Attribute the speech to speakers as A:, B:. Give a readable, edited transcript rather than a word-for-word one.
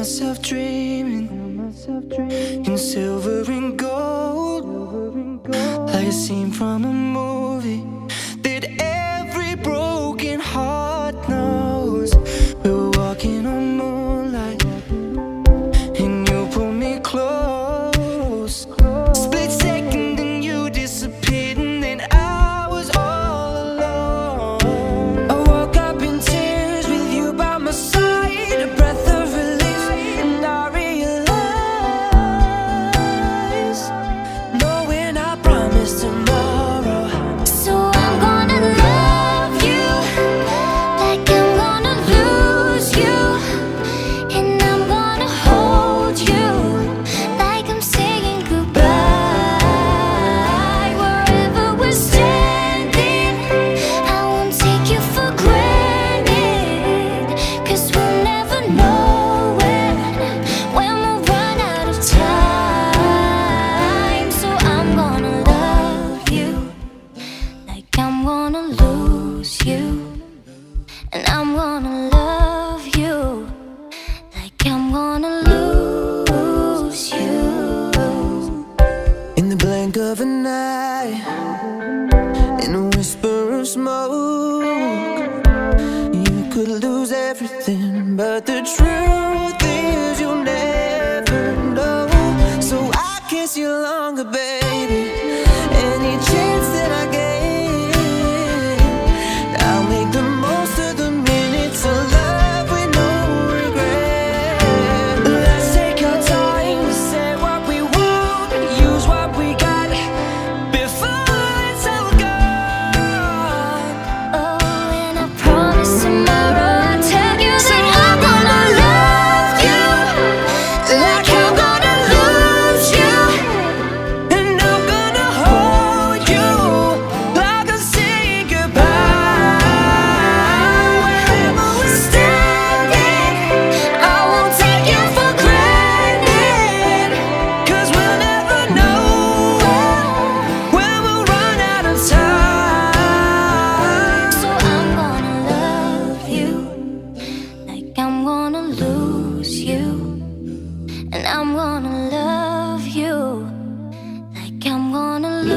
A: myself dreaming in silver and gold, like a scene from a movie that every broken heart knows. We were walking on moonlight and you pulled me close. Split second and you disappeared, and then I was all alone. I woke up in tears with you by my side, a breath of relief, and I realized knowing I promised tomorrow.
B: So I'm gonna love you like I'm gonna lose you, and I'm gonna hold you like I'm saying goodbye. Wherever we're standing, I won't take you for granted, 'cause we'll never know when we'll run out of time. So I'm gonna love you like I'm gonna lose you, and I'm gonna love you like I'm gonna lose you.
A: In the blink of an eye, in a whisper of smoke, you could lose everything, but the truth is you'll never know. So I kiss you longer, baby, any chance that I get. I'll make the most of the minutes of love with no regret. Let's take our time to say what we want, use what we got before it's all gone.
B: Oh, and I promise tomorrow I'll tell you that I'm gonna love you like I'm gonna lose you,
A: And I'm gonna hold you like I'm saying goodbye. Wherever we're standing,
B: I won't take you for granted,
A: 'cause we'll never know when we'll run out of time.
B: so I'm gonna love you like I'm gonna lose you, and I'm gonna love you like I'm gonna lose